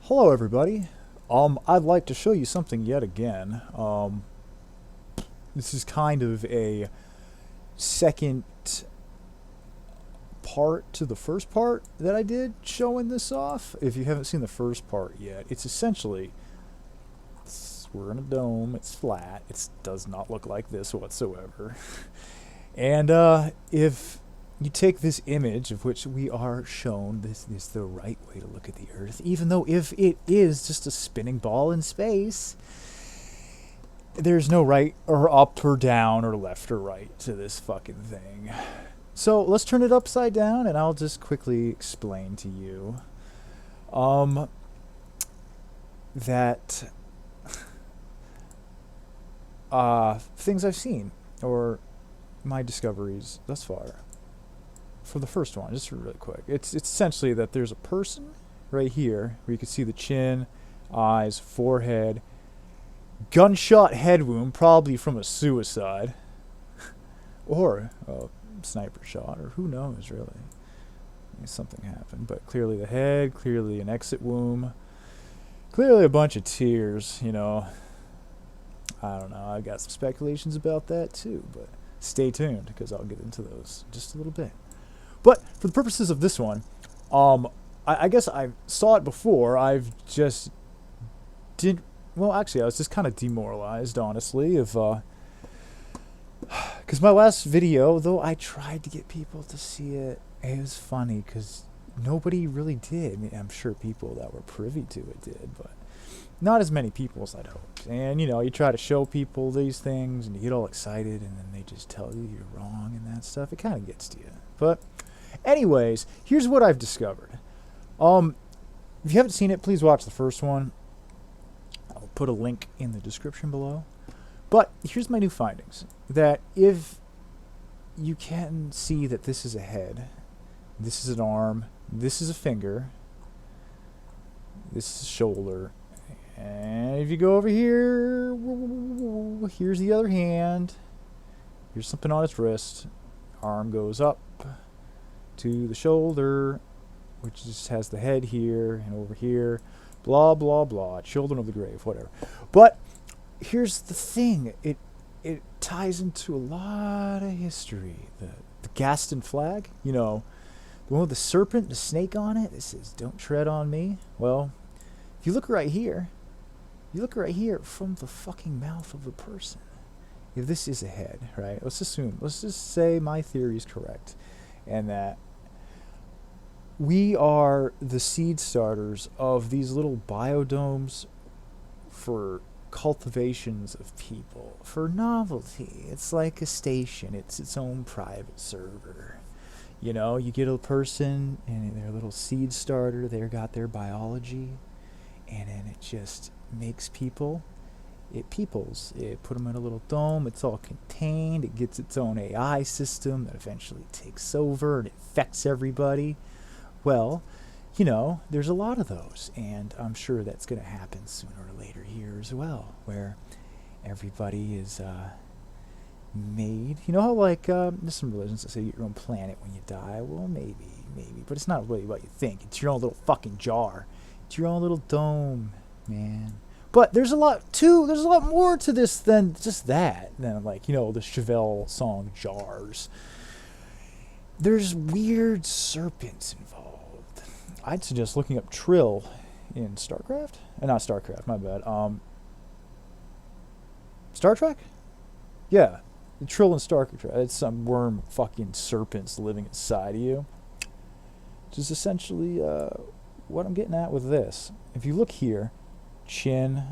Hello everybody. I'd like to show you something yet again. This is kind of a second part to the first part that I did showing this off. If you haven't seen the first part yet, it's essentially, we're in a dome, it's flat, it does not look like this whatsoever. And if you take this image of which we are shown, this is the right way to look at the Earth, even though if it is just a spinning ball in space, there's no right or up or down or left or right to this fucking thing. So let's turn it upside down and I'll just quickly explain to you that things I've seen or my discoveries thus far. For the first one, just really quick, it's essentially that there's a person right here where you can see the chin, eyes, forehead, gunshot head wound, probably from a suicide or a sniper shot, or who knows really. Something happened, but clearly the head, clearly an exit wound, clearly a bunch of tears. I don't know, I've got some speculations about that too, but stay tuned because I'll get into those in just a little bit. But for the purposes of this one, I guess I saw it before. I was just kind of demoralized, honestly, because my last video, though I tried to get people to see it, it was funny because nobody really did. I mean, I'm sure people that were privy to it did, but not as many people as I'd hoped. And, you try to show people these things and you get all excited and then they just tell you you're wrong and that stuff. It kind of gets to you. But anyways, here's what I've discovered. If you haven't seen it, please watch the first one. I'll put a link in the description below. But here's my new findings. That if you can see that this is a head, this is an arm, this is a finger, this is a shoulder, and if you go over here, here's the other hand, here's something on its wrist, arm goes up to the shoulder, which just has the head here and over here, blah blah blah, children of the grave, whatever. But here's the thing, it ties into a lot of history. The Gaston flag, the one with the serpent, the snake on it, it says don't tread on me. Well, if you look right here, from the fucking mouth of the person, if this is a head, right, let's just say my theory is correct and that we are the seed starters of these little biodomes for cultivations of people, for novelty. It's like a station. It's its own private server. You get a person and their little seed starter, they got their biology, and then it just makes people. It peoples. It put them in a little dome. It's all contained. It gets its own AI system that eventually takes over and it affects everybody. Well, there's a lot of those, and I'm sure that's going to happen sooner or later here as well, where everybody is made. You know how, there's some religions that say you get your own planet when you die? Well, maybe, but it's not really what you think. It's your own little fucking jar. It's your own little dome, man. But there's a lot more to this than just that, than the Chevelle song Jars. There's weird serpents involved. I'd suggest looking up Trill in StarCraft. Not StarCraft, my bad. Star Trek? Yeah. The Trill in StarCraft. It's some worm fucking serpents living inside of you. Which is essentially what I'm getting at with this. If you look here, chin,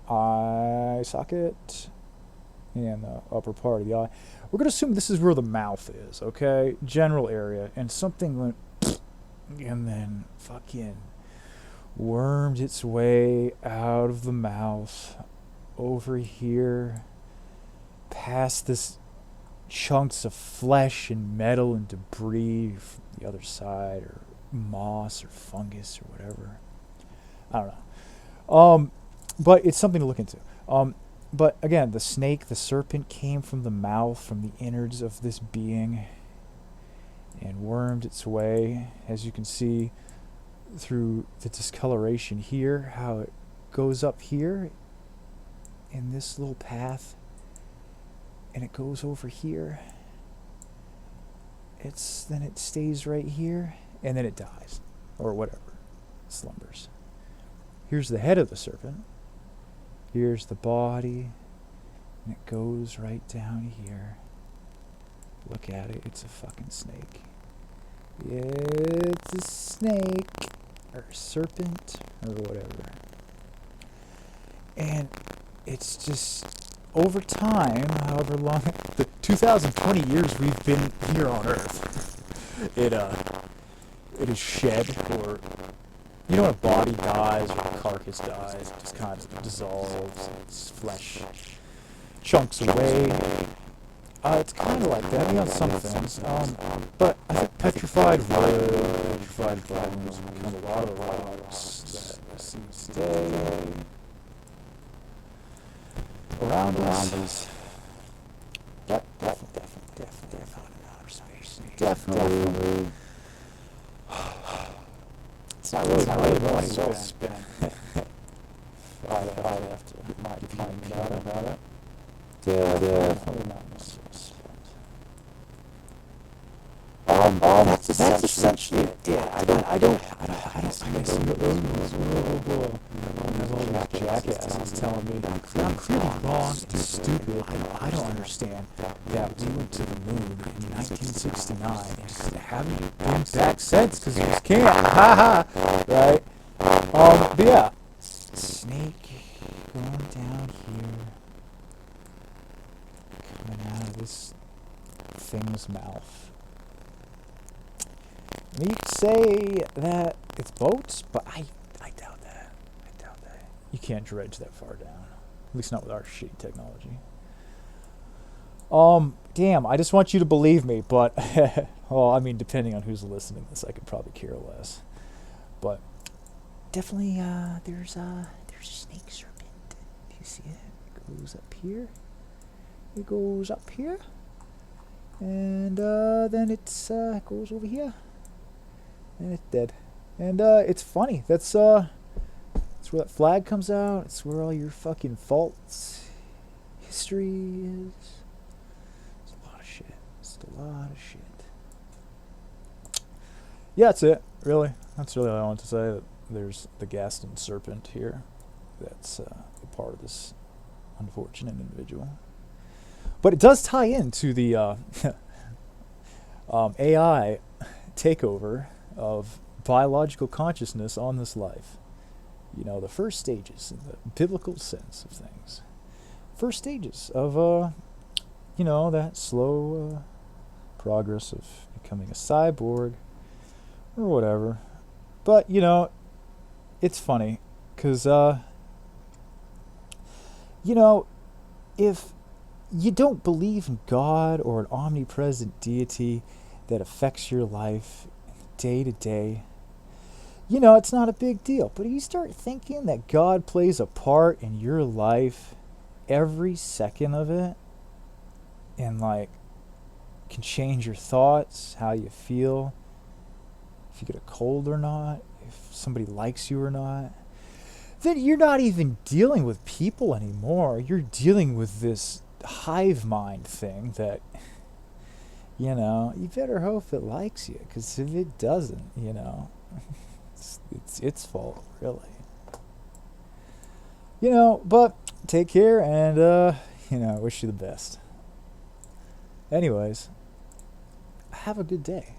eye socket, and the upper part of the eye, we're going to assume this is where the mouth is, okay? General area. And something went and then fucking wormed its way out of the mouth over here past this chunks of flesh and metal and debris from the other side, or moss or fungus or whatever. I don't know. But it's something to look into. But again, the snake, the serpent, came from the mouth, from the innards of this being, and wormed its way, as you can see, through the discoloration here, how it goes up here in this little path, and it goes over here. Then it stays right here, and then it dies, or whatever, slumbers. Here's the head of the serpent. Here's the body, and it goes right down here. Look at it, it's a fucking snake. It's a snake, or a serpent, or whatever. And it's just, over time, however long, the 2020 years we've been here on Earth, it is shed, or, you know when a body dies, or a carcass dies, it just kind of dissolves, its flesh chunks away. It's kind of like that, on some things, but I think petrified wood, petrified bones become a lot of rocks that I see today around us. Definitely not outer space. Definitely. It's not really money well spent. I'd have to find out about it. Definitely not necessarily spent. That's essentially it. Yeah, I don't see what those jackasses telling me that I'm clearly wrong and stupid. I don't understand that we went to the moon in 1969 and haven't been back since because we just can't. Ha ha! Right? But yeah. Snake going down here. Coming out of this thing's mouth. I mean, you could say that it's boats, but I doubt that. You can't dredge that far down. At least not with our shitty technology. Damn, I just want you to believe me, but well, I mean, depending on who's listening to this, I could probably care less. But definitely, there's a snake serpent. Do you see it? It goes up here. It goes up here. And then it goes over here. And it's dead. And it's funny. That's where that flag comes out. It's where all your fucking false history is. It's a lot of shit. It's a lot of shit. Yeah, that's it. Really. That's really all I want to say. That there's the Gaston serpent here. That's a part of this unfortunate individual. But it does tie into the AI takeover of biological consciousness on this life. You know, the first stages in the biblical sense of things. First stages of, that slow progress of becoming a cyborg or whatever. But, it's funny because, if you don't believe in God or an omnipresent deity that affects your life day to day, it's not a big deal. But if you start thinking that God plays a part in your life every second of it, and can change your thoughts, how you feel, if you get a cold or not, if somebody likes you or not, then you're not even dealing with people anymore. You're dealing with this hive mind thing that, you better hope it likes you, because if it doesn't, it's its fault, really. But take care, and, wish you the best. Anyways, have a good day.